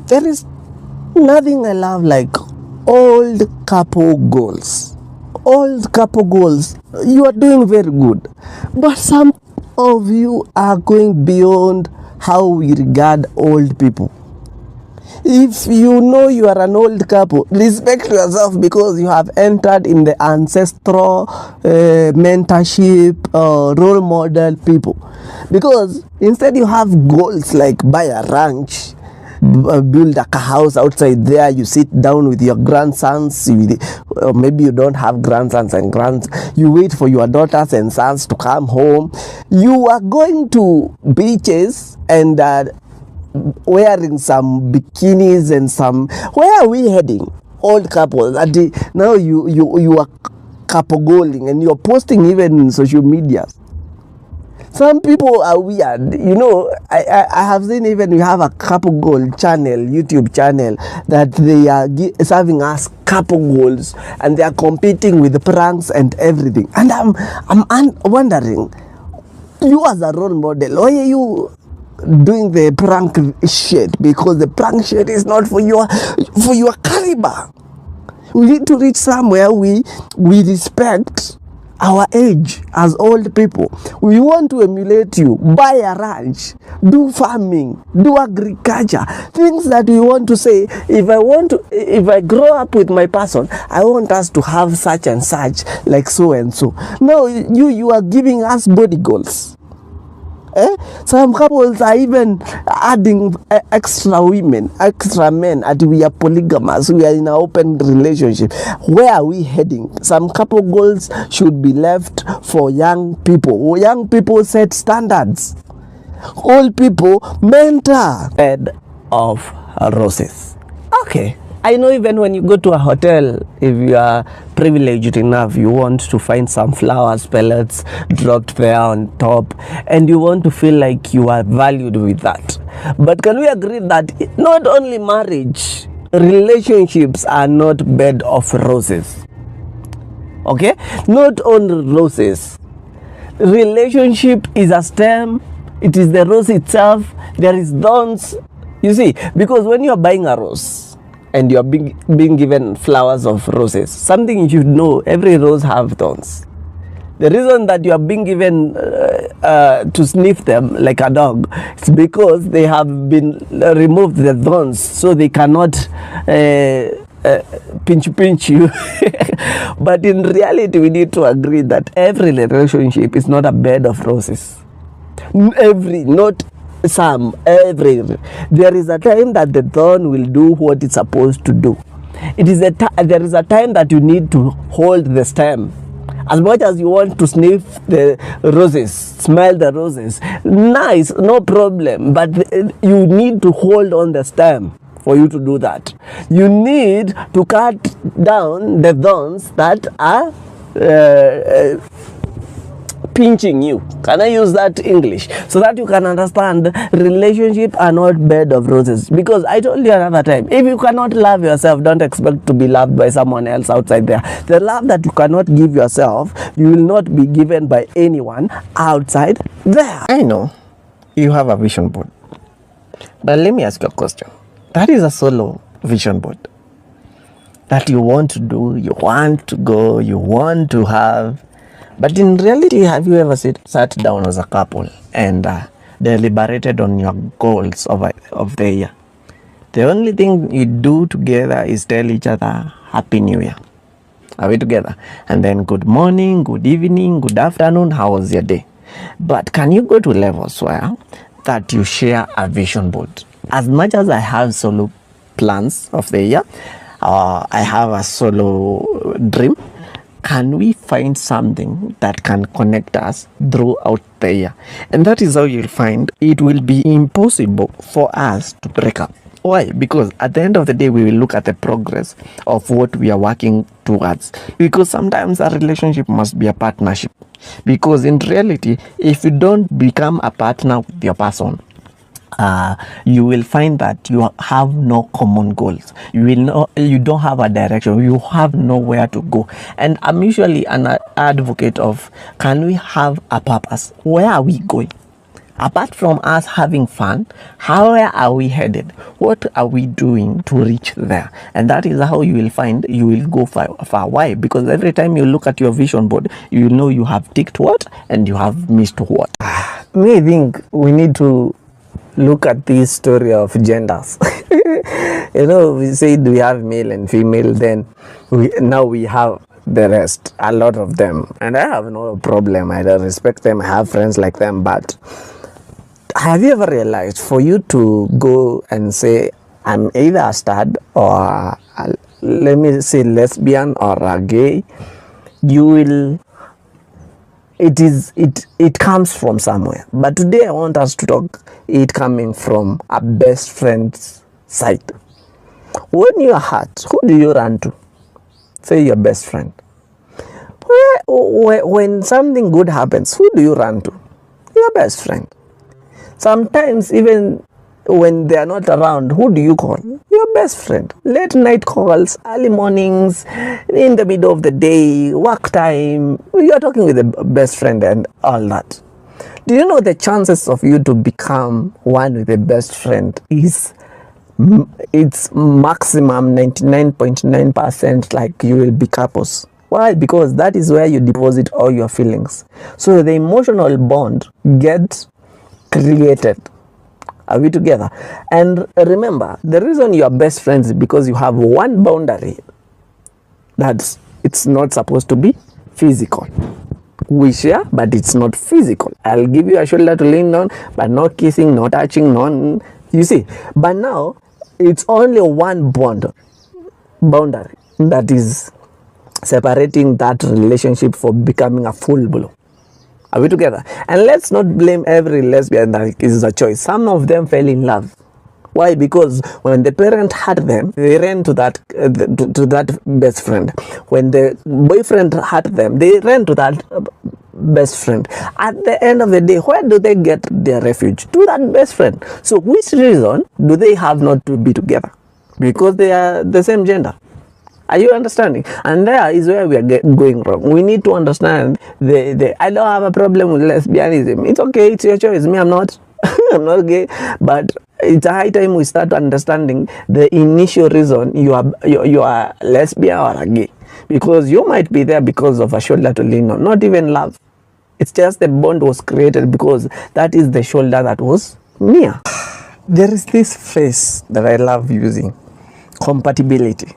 There is nothing I love like old couple goals. Old couple goals, you are doing very good, but some of you are going beyond how we regard old people. If you know you are an old couple, respect yourself because you have entered in the ancestral mentorship role model people. Because instead you have goals like buy a ranch, build a house outside there, you sit down with your grandsons, maybe you don't have grandsons and you wait for your daughters and sons to come home. You are going to beaches and wearing some bikinis and some, where are we heading? Old couples. Now you are couple goaling and you're posting even in social media. Some people are weird, I have seen even we have a couple goal channel, YouTube channel, that they are serving us couple goals and they are competing with the pranks and everything. And I'm wondering, you as a role model, why are you doing the prank shit? Because the prank shit is not for your caliber. We need to reach somewhere we respect our age as old people. We want to emulate you. Buy a ranch, do farming, do agriculture, things that we want to say, if I grow up with my person, I want us to have such and such, like so and so. No, you are giving us body goals. Some couples are even adding extra women, extra men, and we are polygamous, we are in an open relationship. Where are we heading? Some couple goals should be left for young people. Young people set standards. Old people mentor. Bed of roses. Okay. I know even when you go to a hotel, if you are privileged enough, you want to find some flowers, pellets dropped there on top, and you want to feel like you are valued with that. But can we agree that not only marriage, relationships are not bed of roses? Okay? Not only roses. Relationship is a stem. It is the rose itself. There is thorns. You see, because when you are buying a rose, and you are being given flowers of roses, something you should know, every rose have thorns. The reason that you are being given to sniff them like a dog, it's because they have been removed the thorns, so they cannot pinch you. But in reality, we need to agree that every relationship is not a bed of roses. There is a time that the thorn will do what it's supposed to do. There is a time that you need to hold the stem. As much as you want to sniff the roses, smell the roses, nice, no problem, but you need to hold on the stem for you to do that. You need to cut down the thorns that are pinching you. Can I use that English? So that you can understand relationships are not bed of roses. Because I told you another time, if you cannot love yourself, don't expect to be loved by someone else outside there. The love that you cannot give yourself, you will not be given by anyone outside there. I know you have a vision board, but let me ask you a question. That is a solo vision board that you want to do, you want to go, you want to have. But in reality, have you ever sat down as a couple and deliberated on your goals of the year? The only thing you do together is tell each other, Happy New Year. Are we together? And then good morning, good evening, good afternoon, how was your day? But can you go to levels where that you share a vision board? As much as I have solo plans of the year, I have a solo dream. Can we find something that can connect us throughout the year? And that is how you'll find it will be impossible for us to break up. Why? Because at the end of the day, we will look at the progress of what we are working towards. Because sometimes a relationship must be a partnership. Because in reality, if you don't become a partner with your person, you will find that you have no common goals. You don't have a direction. You have nowhere to go. And I'm usually an advocate of, can we have a purpose? Where are we going? Apart from us having fun, where are we headed? What are we doing to reach there? And that is how you will find you will go far. Why? Because every time you look at your vision board, you know you have ticked what and you have missed what. Me, I think we need to look at this story of genders. We said we have male and female, then now we have the rest, a lot of them, and I have no problem. I respect them, I have friends like them. But have you ever realized, for you to go and say I'm either a stud or let me say lesbian or a gay, you will, it comes from somewhere. But today I want us to talk it coming from a best friend's side. When you are hurt, who do you run to? Say your best friend. When something good happens, who do you run to? Your best friend. Sometimes even when they are not around, who do you call? Your best friend. Late night calls, early mornings, in the middle of the day, work time. You are talking with a best friend and all that. Do you know the chances of you to become one with a best friend it's maximum 99.9% like you will be couples. Why? Because that is where you deposit all your feelings. So the emotional bond gets created. Are we together? And remember, the reason you are best friends is because you have one boundary that it's not supposed to be physical. We share, but it's not physical. I'll give you a shoulder to lean on, but no kissing, no touching, no. You see, but now it's only one boundary that is separating that relationship for becoming a full blow. Are we together? And let's not blame every lesbian that it is a choice. Some of them fell in love. Why? Because when the parent had them, they ran to that best friend. When the boyfriend had them, they ran to that best friend. At the end of the day, where do they get their refuge? To that best friend. So which reason do they have not to be together? Because they are the same gender. Are you understanding? And there is where we are going wrong. We need to understand I don't have a problem with lesbianism. It's okay, it's your choice. Me, I'm not I'm not gay, but it's a high time we start understanding the initial reason you are lesbian or a gay. Because you might be there because of a shoulder to lean on, not even love. It's just the bond was created because that is the shoulder that was near. There is this phrase that I love using, compatibility.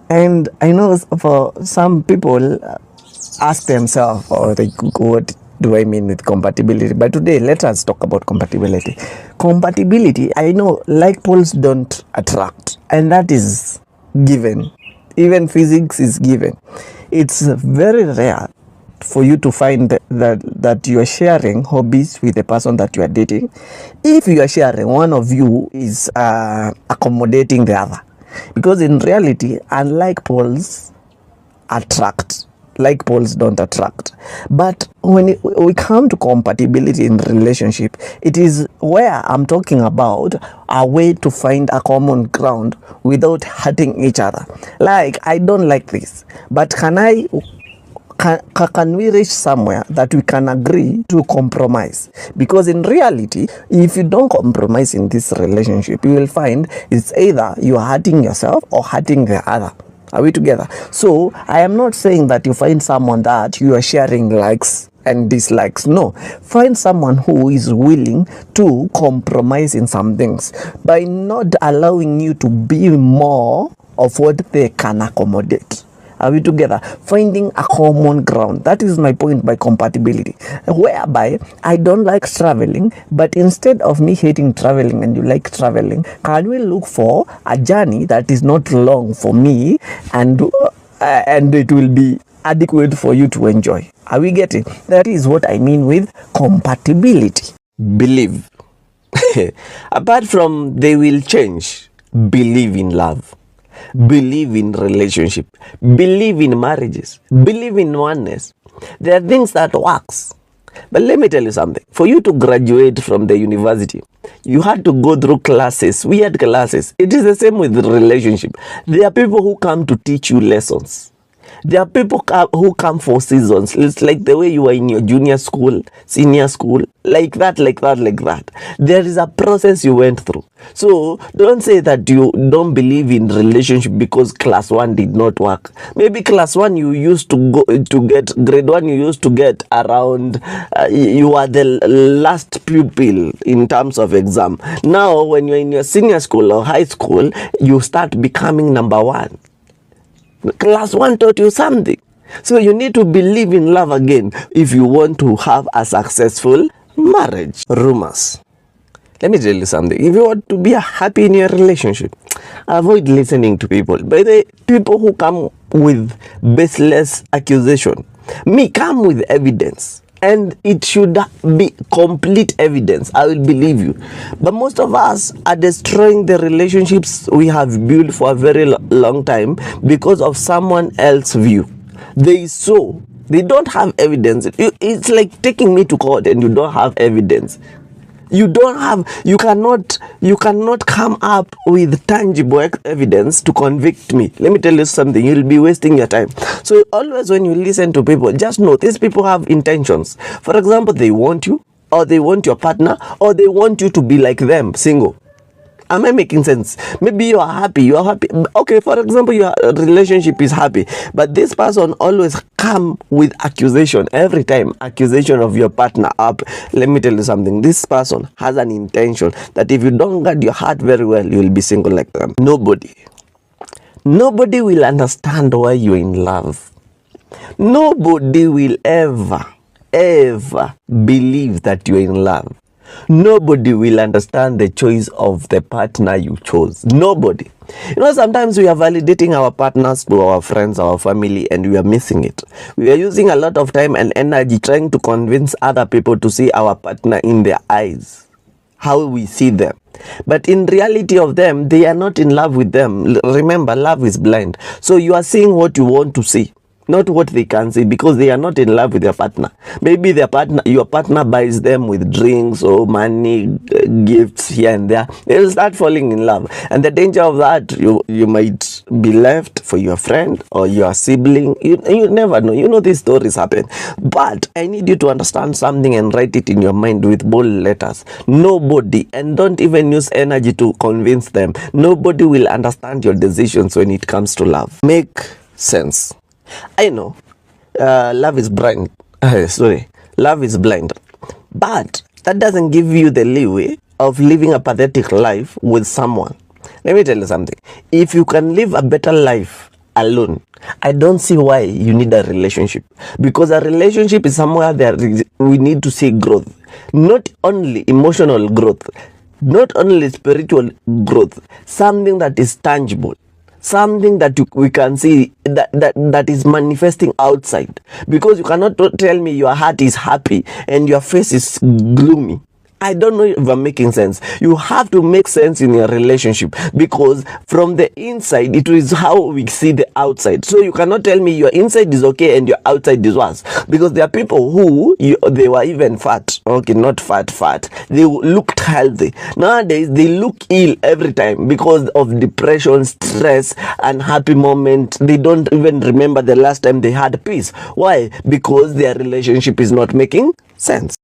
And I know for some people ask themselves, what do I mean with compatibility? But today, let us talk about compatibility. Compatibility, I know like poles don't attract, and that is given. Even physics is given. It's very rare for you to find that you are sharing hobbies with the person that you are dating. If you are sharing, one of you is accommodating the other. Because in reality, unlike poles attract, like poles don't attract. But when we come to compatibility in relationship, it is where I'm talking about a way to find a common ground without hurting each other. Like, I don't like this, but can we reach somewhere that we can agree to compromise? Because in reality, if you don't compromise in this relationship, you will find it's either you are hurting yourself or hurting the other. Are we together? So I am not saying that you find someone that you are sharing likes and dislikes. No, find someone who is willing to compromise in some things by not allowing you to be more of what they can accommodate. Are we together? Finding a common ground. That is my point by compatibility. Whereby I don't like traveling, but instead of me hating traveling and you like traveling, can we look for a journey that is not long for me and it will be adequate for you to enjoy? Are we getting? That is what I mean with compatibility. Believe. Apart from they will change, believe in love. Believe in relationship, believe in marriages, believe in oneness. There are things that works. But let me tell you something. For you to graduate from the university, you had to go through classes, weird classes. It is the same with the relationship. There are people who come to teach you lessons. There are people who come for seasons. It's like the way you are in your junior school, senior school, like that. There is a process you went through. So don't say that you don't believe in relationship because class 1 did not work. Maybe class 1 you used to go to get, grade 1 you used to get around, you are the last pupil in terms of exam. Now when you're in your senior school or high school, you start becoming number 1. Class 1 taught you something. So you need to believe in love again if you want to have a successful marriage. Rumors. Let me tell you something. If you want to be happy in your relationship, avoid listening to people. By the people who come with baseless accusation, come with evidence. And it should be complete evidence. I will believe you. But most of us are destroying the relationships we have built for a very long time because of someone else's view. They don't have evidence. It's like taking me to court and you don't have evidence. You cannot come up with tangible evidence to convict me. Let me tell you something, you'll be wasting your time. So always when you listen to people, just know these people have intentions. For example, they want you, or they want your partner, or they want you to be like them, single. Am I making sense? Maybe you are happy. Okay, for example, your relationship is happy, but this person always come with accusation every time. Accusation of your partner up. Let me tell you something. This person has an intention that if you don't guard your heart very well, you will be single like them. Nobody will understand why you're in love. Nobody will ever believe that you're in love. Nobody will understand the choice of the partner you chose. Nobody. Sometimes we are validating our partners to our friends, our family, and we are missing it. We are using a lot of time and energy trying to convince other people to see our partner in their eyes, how we see them. But in reality of them, they are not in love with them. Remember, love is blind. So you are seeing what you want to see, not what they can see, because they are not in love with their partner. Maybe your partner buys them with drinks or money, gifts here and there. They will start falling in love. And the danger of that, you might be left for your friend or your sibling. You never know. These stories happen. But I need you to understand something and write it in your mind with bold letters. Nobody, and don't even use energy to convince them, nobody will understand your decisions when it comes to love. Make sense. I know, love is blind. Love is blind. But that doesn't give you the leeway of living a pathetic life with someone. Let me tell you something. If you can live a better life alone, I don't see why you need a relationship. Because a relationship is somewhere that we need to see growth. Not only emotional growth, not only spiritual growth, something that is tangible. Something that we can see that is manifesting outside. Because you cannot tell me your heart is happy and your face is gloomy. I don't know if I'm making sense. You have to make sense in your relationship, because from the inside, it is how we see the outside. So you cannot tell me your inside is okay and your outside is worse, because there are people who, they were even fat. Okay, not fat. They looked healthy. Nowadays, they look ill every time because of depression, stress, and happy moment. They don't even remember the last time they had peace. Why? Because their relationship is not making sense.